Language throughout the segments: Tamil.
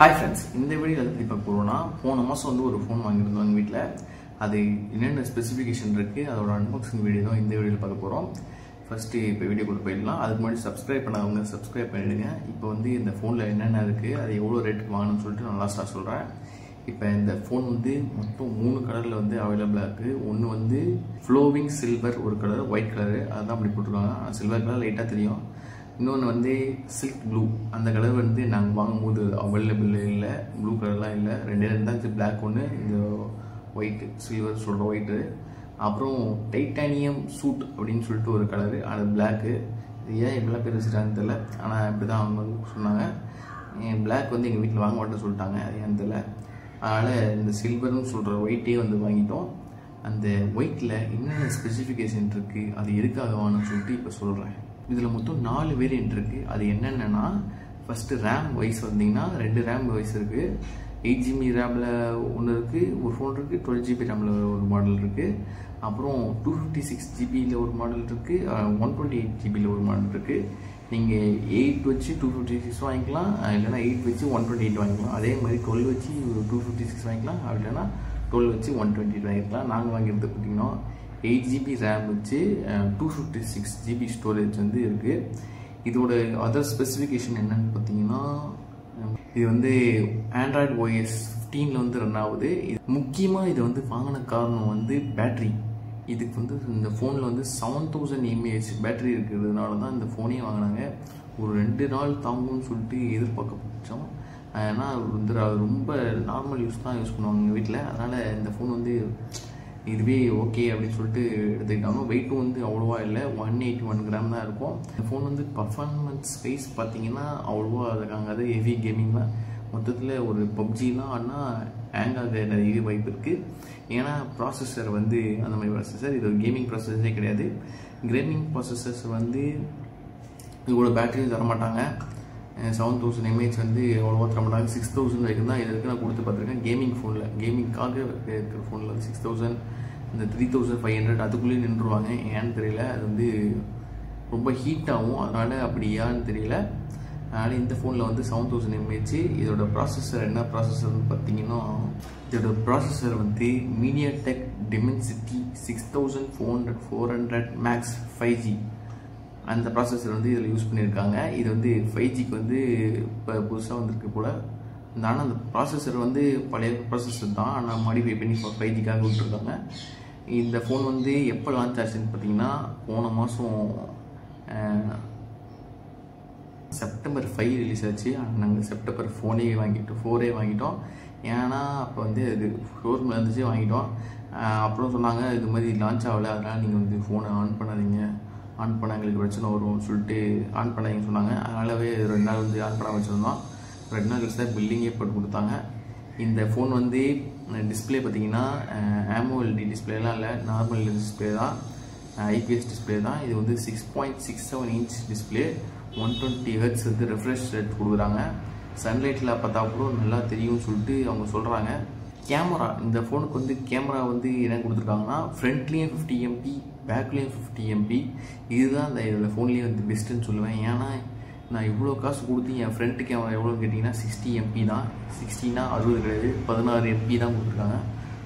ஹாய் ஃப்ரெண்ட்ஸ், இந்த வீடியோவில் எதை பற்றி பார்க்க போகிறோம்னா, போன மாதம் வந்து ஒரு ஃபோன் வாங்கியிருந்தோம் எங்கள் வீட்டில். அது என்னென்ன ஸ்பெசிஃபிகேஷன் இருக்குது, அதோட அன்பாக்சிங் வீடியோ தான் இந்த வீடியோவில் பார்க்க போகிறோம். ஃபஸ்ட்டு இப்போ வீடியோ கூட போயிடலாம். அதுக்கு முன்னாடி சப்ஸ்கிரைப் பண்ணாதவங்க சப்ஸ்கிரைப் பண்ணிவிடுங்க. இப்போ வந்து இந்த ஃபோனில் என்னென்ன இருக்குது, அது எவ்வளோ ரேட்டுக்கு வாங்கணும்னு சொல்லிட்டு நான் லாஸ்ட்டாக சொல்கிறேன். இப்போ இந்த ஃபோன் வந்து மொத்தம் 3 கலரில் வந்து அவைலபிளாக இருக்குது. ஒன்று வந்து ஃப்ளோவிங் சில்வர் ஒரு கலர், ஒயிட் கலரு, அதுதான் அப்படி போட்டிருக்காங்க. சில்வர் கலர் லைட்டாக தெரியும். இன்னொன்று வந்து சில்க் ப்ளூ, அந்த கலர் வந்து நாங்கள் வாங்கும்போது அவைலபிள் இல்லை, ப்ளூ கலர்லாம் இல்லை. ரெண்டு தான் இருந்துச்சு, பிளாக் ஒன்று, இந்த ஒயிட்டு சில்வர் சொல்கிற ஒயிட்டு. அப்புறம் டைட்டானியம் சூட் அப்படின்னு சொல்லிட்டு ஒரு கலரு, அது பிளாக்கு. இது ஏன் இப்படிலாம் பேர் வச்சுட்டாங்கன்னு தெரியல, ஆனால் இப்படி தான் அவங்க சொன்னாங்க. பிளாக் வந்து எங்கள் வீட்டில் வாங்க மாட்டேன்னு சொல்லிட்டாங்க, அது ஏன்னு தெரியல. அதனால் இந்த சில்வர்னு சொல்கிற ஒயிட்டே வந்து வாங்கிட்டோம். அந்த ஒயிட்டில் என்னென்ன ஸ்பெசிஃபிகேஷன் இருக்குது, அது எதுக்காக வாங்கணும்னு சொல்லிட்டு இப்போ சொல்கிறேன். இதில் மொத்தம் 4 வேரியன்ட் இருக்குது. அது என்னென்னா, ஃபஸ்ட்டு ரேம் வைஸ் வந்தீங்கன்னா 2 ரேம் வைஸ் இருக்குது. 8GB ரேமில் ஒன்று இருக்குது, ஒரு ஃபோன் இருக்குது. 12GB ரேமில் ஒரு மாடல் இருக்குது. அப்புறம் 256GBயில் ஒரு மாடல் இருக்குது, 128GBயில் ஒரு மாடல் இருக்குது. நீங்கள் 8 வச்சு 256 வாங்கிக்கலாம், இல்லைனா 8 வச்சு 128 வாங்கிக்கலாம். அதே மாதிரி 12 வச்சு 256 வாங்கிக்கலாம், இல்லைனா 12 வச்சு 128 வாங்கிக்கலாம். நாங்கள் வாங்கியிருந்த பார்த்தீங்கன்னா 8GB ரேம் வச்சு 256GB ஸ்டோரேஜ் வந்து இருக்குது. இதோட அதர் ஸ்பெசிஃபிகேஷன் என்னன்னு பார்த்தீங்கன்னா, இது வந்து ஆண்ட்ராய்டு OS 15 வந்து ரன் ஆகுது. முக்கியமாக இதை வந்து வாங்கின காரணம் வந்து பேட்ரி. இதுக்கு வந்து இந்த ஃபோனில் வந்து 7000 mAh பேட்ரி இருக்கிறதுனால தான் இந்த ஃபோனே வாங்கினாங்க. ஒரு 2 நாள் தாங்கும்னு சொல்லிட்டு எதிர்பார்க்கப்பட்டோம். ஏன்னா வந்து அது ரொம்ப நார்மல் யூஸ் தான் யூஸ் பண்ணுவாங்க எங்கள் வீட்டில். அதனால் இந்த ஃபோன் வந்து இதுவே ஓகே அப்படின்னு சொல்லிட்டு எடுத்துக்கிட்டாங்க. வெயிட்டும் வந்து அவ்வளோவா இல்லை, 181 கிராம் தான் இருக்கும். இந்த ஃபோன் வந்து பர்ஃபார்மன்ஸ் வைஸ் பார்த்தீங்கன்னா அவ்வளோவா இருக்காங்க. அது ஹெவி கேமிங்லாம் மொத்தத்தில் ஒரு பப்ஜிலாம் ஆனால் ஹேங் ஆக நிறைய வாய்ப்பு இருக்குது. ஏன்னா ப்ராசஸர் வந்து அந்த மாதிரி ப்ராசஸர், இது ஒரு கேமிங் ப்ராசஸரே கிடையாது. கேமிங் ப்ராசஸர்ஸ் வந்து இதோட பேட்டரியும் தரமாட்டாங்க. 7000 mAh வந்து அவ்வளோவா தரமாட்டாங்க. 6000 வரைக்கும் தான் இது இருக்குது. நான் கொடுத்து பார்த்துருக்கேன் கேமிங் ஃபோனில். கேமிங்காக இருக்கிற ஃபோனில் வந்து 6000, இந்த 3500 அதுக்குள்ளேயே நின்றுவாங்க. ஏன்னு தெரியல, அது வந்து ரொம்ப ஹீட் ஆகும், அதனால் அப்படி ஏன்னு தெரியல. அதனால் இந்த ஃபோனில் வந்து 7000 mAh. இதோட ப்ராசஸர் என்ன ப்ராசஸர்னு பார்த்தீங்கன்னா, இதோட ப்ராசஸர் வந்து மீடியாடெக் டிமென்சிட்டி 6400 மேக்ஸ் 5G அந்த ப்ராசஸர் வந்து இதில் யூஸ் பண்ணியிருக்காங்க. இது வந்து 5Gக்கு வந்து இப்போ புதுசாக வந்திருக்கு போல். ஆனால் அந்த ப்ராசஸர் வந்து பழைய ப்ராசஸர் தான், ஆனால் மாடிஃபை பண்ணி 5Gக்காக விட்டுருக்காங்க. இந்த ஃபோன் வந்து எப்போ லான்ச் ஆச்சுன்னு பார்த்தீங்கன்னா, போன மாதம் செப்டம்பர் 5 ரிலீஸ் ஆச்சு. நாங்கள் செப்டம்பர் 4 வாங்கிட்டோம். ஏன்னா அப்போ வந்து அது ஷோரூமில் இருந்துச்சு, வாங்கிட்டோம். அப்புறம் சொன்னாங்க இது மாதிரி லான்ச் ஆகலை, அதனால் நீங்கள் வந்து ஃபோனை ஆன் பண்ணாதீங்க, ஆன் பண்ணால் எங்களுக்கு பிரச்சனை வரும்னு சொல்லிட்டு ஆன் பண்ணாதீங்கன்னு சொன்னாங்க. அதனாலவே 2 நாள் வந்து ஆன் பண்ண வச்சுருந்தோம். 2 நாள் கழிச்சு தான் பில்லிங்கே போட்டு கொடுத்தாங்க. இந்த ஃபோன் வந்து டிஸ்பிளே பார்த்தீங்கன்னா AMOLED டிஸ்பிளேலாம் இல்லை, நார்மல் டிஸ்பிளே தான், IPS டிஸ்பிளே தான். இது வந்து 6.67 இன்ச் டிஸ்பிளே, 120 Hz வந்து ரெஃப்ரெஷ் ரேட் கொடுக்குறாங்க. சன்லைட்டில் பார்த்தா கூட நல்லா தெரியும்னு சொல்லிட்டு அவங்க சொல்கிறாங்க. கேமரா, இந்த ஃபோனுக்கு வந்து கேமரா வந்து என்ன கொடுத்துருக்காங்கன்னா, ஃப்ரண்ட்லேயும் 50 MP, பேக்லேயும் 50 MP. இதுதான் இந்த இதில் ஃபோன்லேயே வந்து பெஸ்ட்டுன்னு சொல்லுவேன். ஏன்னா நான் இவ்வளோ காசு கொடுத்து என் ஃப்ரண்ட் கேமரா எவ்வளோன்னு கேட்டிங்கன்னா 60 MP தான். 60னா 60 கிடையாது, 16 MP தான் கொடுத்துருக்காங்க.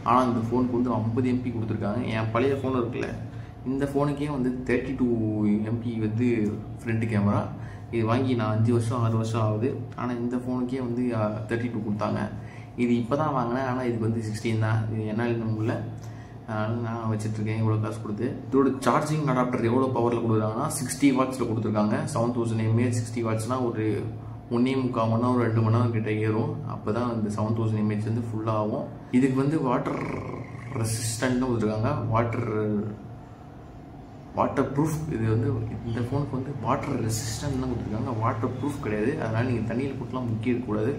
ஆனால் இந்த ஃபோனுக்கு வந்து 50 MP கொடுத்துருக்காங்க. என் பழைய ஃபோன் இருக்குல்ல, இந்த ஃபோனுக்கே வந்து 32 MP வந்து ஃப்ரண்ட் கேமரா. இது வாங்கி நான் 5 வருஷம் 6 வருஷம் ஆகுது. ஆனால் இந்த ஃபோனுக்கே வந்து 32 கொடுத்தாங்க. இது இப்போ தான் வாங்கினேன், ஆனால் இதுக்கு வந்து 16 தான். இது என்னால் இன்னும் முடியல, அதனால் நான் வச்சுட்ருக்கேன் இவ்வளோ காசு கொடுத்து. இதோட சார்ஜிங் அடாப்டர் எவ்வளோ பவரில் கொடுக்குறாங்கன்னா 60 வாட்ஸில் கொடுத்துருக்காங்க. 7000 mAh 60 வாட்ஸ்னால் ஒரு 1.25 மணி நேரம் 2 மணி நேரம் கிட்ட ஏறும். அப்போ தான் இந்த 7000 mAh வந்து ஃபுல்லாக ஆகும். இதுக்கு வந்து வாட்டர் ரெசிஸ்டன்ட்னு கொடுத்துருக்காங்க, வாட்டர் ப்ரூஃப். இது வந்து இந்த ஃபோனுக்கு வந்து வாட்டர் ரெசிஸ்டன்ட் தான் கொடுத்துருக்காங்க, வாட்டர் ப்ரூஃப் கிடையாது. அதனால் நீங்கள் தண்ணியில் போட்டுலாம் முக்கிடக்கூடாது.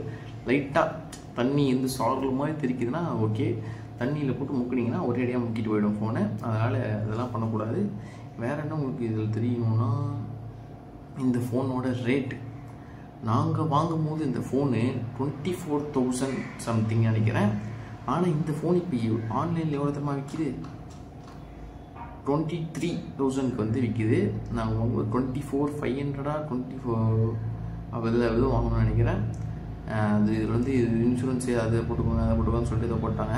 லைட்டாக தண்ணி வந்து சாரல் மாதிரி தெரிக்குதுன்னா ஓகே, தண்ணியில் போட்டு முக்கினீங்கன்னா ஒரேடியாக முக்கிட்டு போயிடும் ஃபோனை. அதனால் அதெல்லாம் பண்ணக்கூடாது. வேறு என்ன உங்களுக்கு இதில் தெரியணும்னா, இந்த ஃபோனோட ரேட்டு நாங்கள் வாங்கும் போது இந்த ஃபோனு 24,000 சம்திங் நினைக்கிறேன். ஆனால் இந்த ஃபோன் இப்போ ஆன்லைனில் எவ்வளோ தரமாக விற்கிது, 23,000க்கு வந்து விற்கிது. நாங்கள் 24,500 24 அதில் எதுவும் வாங்கணும்னு நினைக்கிறேன். அது இதில் வந்து இன்சூரன்ஸு அதை போட்டுக்கோங்க அதை போட்டுக்கோன்னு சொல்லிட்டு இதை போட்டாங்க,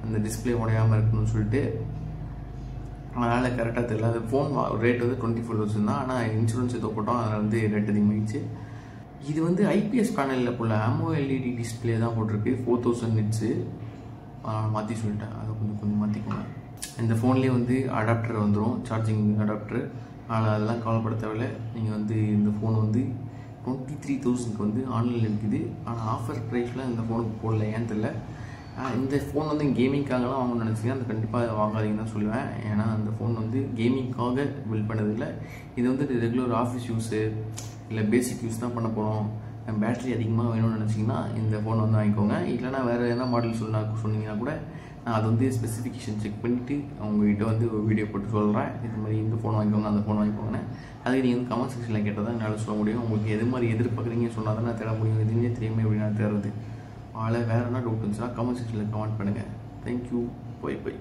அந்த டிஸ்பிளே உடையாமல் இருக்கணும்னு சொல்லிட்டு. அதனால் கரெக்டாக தெரியல. அது ஃபோன் ரேட் வந்து 24,000 தான், ஆனால் இன்சூரன்ஸ் ஏதோ போட்டோம், அதில் வந்து ரேட் அதிகமாகிடுச்சு. இது வந்து ஐபிஎஸ் பேனலில் போல் AMOLED டிஸ்பிளே தான் போட்டிருக்கு, 4000 நிட்ஸு. மாற்றி சொல்லிட்டேன், அதை கொஞ்சம் மாற்றிக்கோங்க. இந்த ஃபோன்லேயே வந்து அடாப்டர் வந்துடும், சார்ஜிங் அடாப்டர். ஆனால் அதெல்லாம் கவலைப்பட தேவையில்லை. நீங்கள் வந்து இந்த ஃபோன் வந்து 23,000க்கு வந்து ஆன்லைனில் இருக்குது, ஆனால் ஆஃபர் ப்ரைஸில் இந்த ஃபோனுக்கு போடல, ஏன்னு தெரியல. இந்த ஃபோன் வந்து கேமிங்காகலாம் வாங்கணும்னு நினச்சிங்கன்னா அது கண்டிப்பாக வாங்காதீங்கன்னு தான் சொல்லுவேன். ஏன்னா அந்த ஃபோன் வந்து கேமிங்காக பில்ட் பண்ணதில்லை. இது வந்து ரெகுலர் ஆஃபீஸ் யூஸு இல்லை பேசிக் யூஸ் தான் பண்ண போகிறோம், பேட்டரி அதிகமாக வேணும்னு நினச்சிங்கன்னா இந்த ஃபோன் வந்து வாங்கிக்கோங்க. இல்லைனா வேறு எதனா மாடல் சொன்னீங்கன்னா கூட நான் அது வந்து ஸ்பெசிஃபிகேஷன் செக் பண்ணிவிட்டு உங்கள்கிட்ட வந்து ஒரு வீடியோ போட்டு சொல்கிறேன், இது மாதிரி இந்த ஃபோன் வாங்கிக்கோங்க அந்த ஃபோன் வாங்கிக்கோங்க. அதுக்கு நீங்கள் வந்து கமெண்ட் செக்ஷனில் கேட்டால் தான் என்னால் சொல்ல முடியும். உங்களுக்கு எது மாதிரி எதிர்பார்க்குறீங்கன்னு சொன்னால் தான் நான் தேட முடியும். எதுவுமே தெரியாமல் எப்படி நான் தேடுறது. வேறு என்ன டவுட் இருந்துச்சுன்னா கமெண்ட் செக்ஷனில் கமெண்ட் பண்ணுங்கள். Thank you, by.